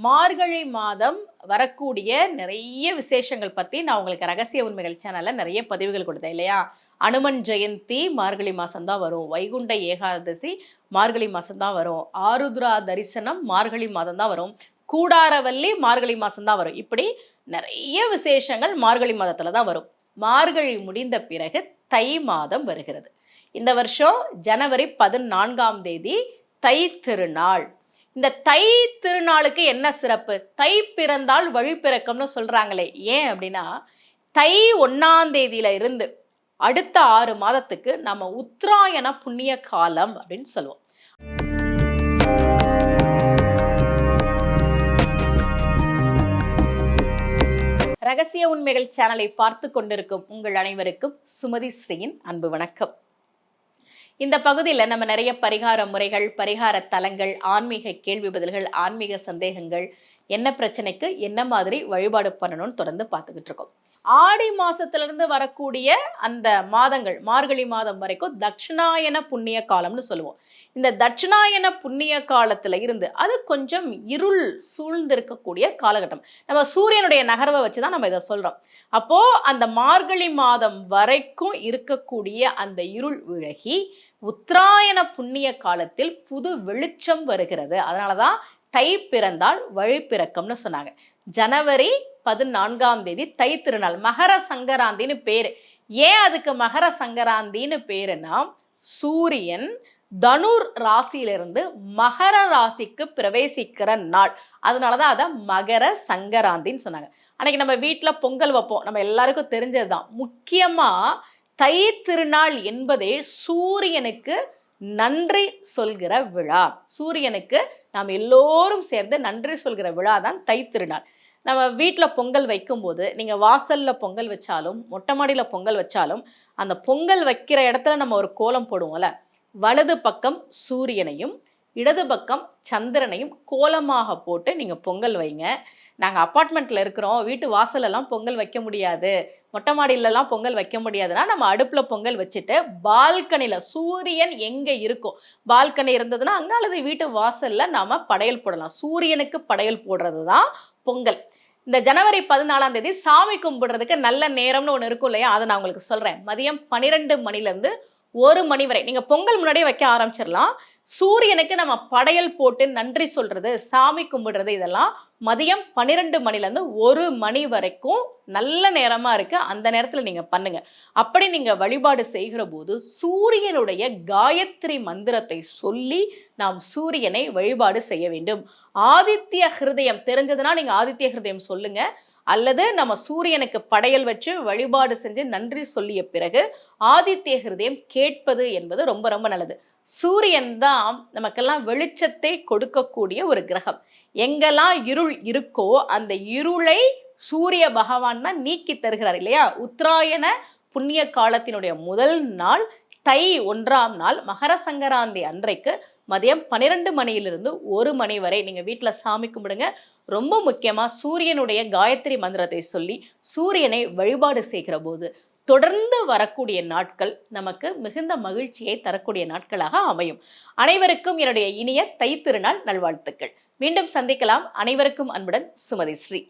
மார்கழி மாதம் வரக்கூடிய நிறைய விசேஷங்கள் பற்றி நான் உங்களுக்கு ரகசிய உண்மைகள் சேனலில் நிறைய பதிவுகள் கொடுத்தேன் இல்லையா? அனுமன் ஜெயந்தி மார்கழி மாதம்தான் வரும், வைகுண்ட ஏகாதசி மார்கழி மாதம்தான் வரும், ஆருத்ரா தரிசனம் மார்கழி மாதம் தான் வரும், கூடாரவல்லி மார்கழி மாதம்தான் வரும். இப்படி நிறைய விசேஷங்கள் மார்கழி மாதத்தில் தான் வரும். மார்கழி முடிந்த பிறகு தை மாதம் வருகிறது. இந்த வருஷம் ஜனவரி 14ஆம் தேதி தை திருநாள். இந்த தை திருநாளுக்கு என்ன சிறப்பு? தை பிறந்தால் வழி பிறக்கும்னு சொல்றாங்களே, ஏன் அப்படின்னா தை 1ஆம் தேதியில இருந்து அடுத்த 6 மாதத்துக்கு நம்ம உத்தராயண புண்ணிய காலம் அப்படின்னு சொல்லுவோம். ரகசிய உண்மைகள் சேனலை பார்த்து கொண்டிருக்கும் உங்கள் அனைவருக்கும் சுமதி ஸ்ரீயின் அன்பு வணக்கம். இந்த பகுதியில் நம்ம நிறைய பரிகார முறைகள், பரிகார தலங்கள், ஆன்மீக கேள்வி பதில்கள், ஆன்மீக சந்தேகங்கள், என்ன பிரச்சனைக்கு என்ன மாதிரி வழிபாடு பண்ணணும்னு தொடர்ந்து பார்த்துக்கிட்டு இருக்கோம். ஆடி மாசத்திலிருந்து வரக்கூடிய அந்த மாதங்கள், மார்கழி மாதம் வரைக்கும் தட்சிணாயன புண்ணிய காலம்னு சொல்லுவோம். இந்த தட்சிணாயன புண்ணிய காலத்துல இருந்து அது கொஞ்சம் இருள் சூழ்ந்திருக்கக்கூடிய காலகட்டம். நம்ம சூரியனுடைய நகர்வை வச்சுதான் நம்ம இதை சொல்றோம். அப்போ அந்த மார்கழி மாதம் வரைக்கும் இருக்கக்கூடிய அந்த இருள் விலகி உத்தராயண புண்ணிய காலத்தில் புது வெளிச்சம் வருகிறது. அதனாலதான் தை பிறந்தால் வழி பிறக்கும்னு சொன்னாங்க. ஜனவரி 14ஆம் தேதி தை திருநாள், மகர சங்கராந்தின்னு பேரு. ஏன் அதுக்கு மகர சங்கராந்தின்னு பேருன்னா, சூரியன் தனுர் ராசியிலிருந்து மகர ராசிக்கு பிரவேசிக்கிற நாள். அதனாலதான் அதை மகர சங்கராந்தின்னு சொன்னாங்க. அன்னைக்கு நம்ம வீட்டில் பொங்கல் வைப்போம், நம்ம எல்லாருக்கும் தெரிஞ்சதுதான். முக்கியமா தை திருநாள் என்பதே சூரியனுக்கு நன்றி சொல்கிற விழா. சூரியனுக்கு நாம் எல்லோரும் சேர்ந்து நன்றி சொல்கிற விழா தான் தை திருநாள். நம்ம வீட்டில் பொங்கல் வைக்கும்போது, நீங்கள் வாசலில் பொங்கல் வச்சாலும் மொட்டை மாடியில் பொங்கல் வச்சாலும், அந்த பொங்கல் வைக்கிற இடத்துல நம்ம ஒரு கோலம் போடுவோம்ல, வலது பக்கம் சூரியனையும் இடது பக்கம் சந்திரனையும் கோலமாக போட்டு நீங்கள் பொங்கல் வைங்க. நாங்கள் அப்பார்ட்மெண்ட்டில் இருக்கிறோம், வீட்டு வாசலெல்லாம் பொங்கல் வைக்க முடியாது, மொட்டை மாடியிலலாம் பொங்கல் வைக்க முடியாதுன்னா நம்ம அடுப்பில் பொங்கல் வச்சுட்டு பால்கனியில் சூரியன் எங்கே இருக்கும், பால்கனி இருந்ததுன்னா அங்கே அல்லது வீட்டு வாசலில் நாம் படையல் போடலாம். சூரியனுக்கு படையல் போடுறது தான் பொங்கல். இந்த ஜனவரி 14ஆம் தேதி சாமி கும்பிடுறதுக்கு நல்ல நேரம்னு ஒன்று இருக்கும் இல்லையா? அதை நான் உங்களுக்கு சொல்கிறேன். மதியம் 12 மணிலேருந்து 1 மணி வரை நீங்கள் பொங்கல் முன்னாடியே வைக்க ஆரம்பிச்சிடலாம். சூரியனுக்கு நம்ம படையல் போட்டு நன்றி சொல்றது, சாமி கும்பிடுறது, இதெல்லாம் மதியம் 12 மணிலேருந்து 1 மணி வரைக்கும் நல்ல நேரமா இருக்கு. அந்த நேரத்தில் நீங்க பண்ணுங்க. அப்படி நீங்க வழிபாடு செய்கிற போது சூரியனுடைய காயத்ரி மந்திரத்தை சொல்லி நாம் சூரியனை வழிபாடு செய்ய வேண்டும். ஆதித்ய ஹிருதயம் தெரிஞ்சதுன்னா நீங்க ஆதித்ய ஹிருதயம் சொல்லுங்க. அல்லது நம்ம சூரியனுக்கு படையல் வச்சு வழிபாடு செஞ்சு நன்றி சொல்லிய பிறகு ஆதித்ய ஹிருதயம் கேட்பது என்பது ரொம்ப ரொம்ப நல்லது. சூரியன் தான் நமக்கெல்லாம் வெளிச்சத்தை கொடுக்கக்கூடிய ஒரு கிரகம். எங்கெல்லாம் இருள் இருக்கோ அந்த இருளை சூரிய பகவான் தான் நீக்கி தருகிறார் இல்லையா? உத்தராயண புண்ணிய காலத்தினுடைய முதல் நாள் தை 1ஆம் நாள் மகர சங்கராந்தி அன்றைக்கு மதியம் 12 மணியிலிருந்து 1 மணி வரை நீங்கள் வீட்டில் சாமி கும்பிடுங்க. ரொம்ப முக்கியமாக சூரியனுடைய காயத்ரி மந்திரத்தை சொல்லி சூரியனை வழிபாடு செய்கிற போது தொடர்ந்து வரக்கூடிய நாட்கள் நமக்கு மிகுந்த மகிழ்ச்சியை தரக்கூடிய நாட்களாக அமையும். அனைவருக்கும் என்னுடைய இனிய தை திருநாள் நல்வாழ்த்துக்கள். மீண்டும் சந்திக்கலாம். அனைவருக்கும் அன்புடன் சுமதி ஸ்ரீ.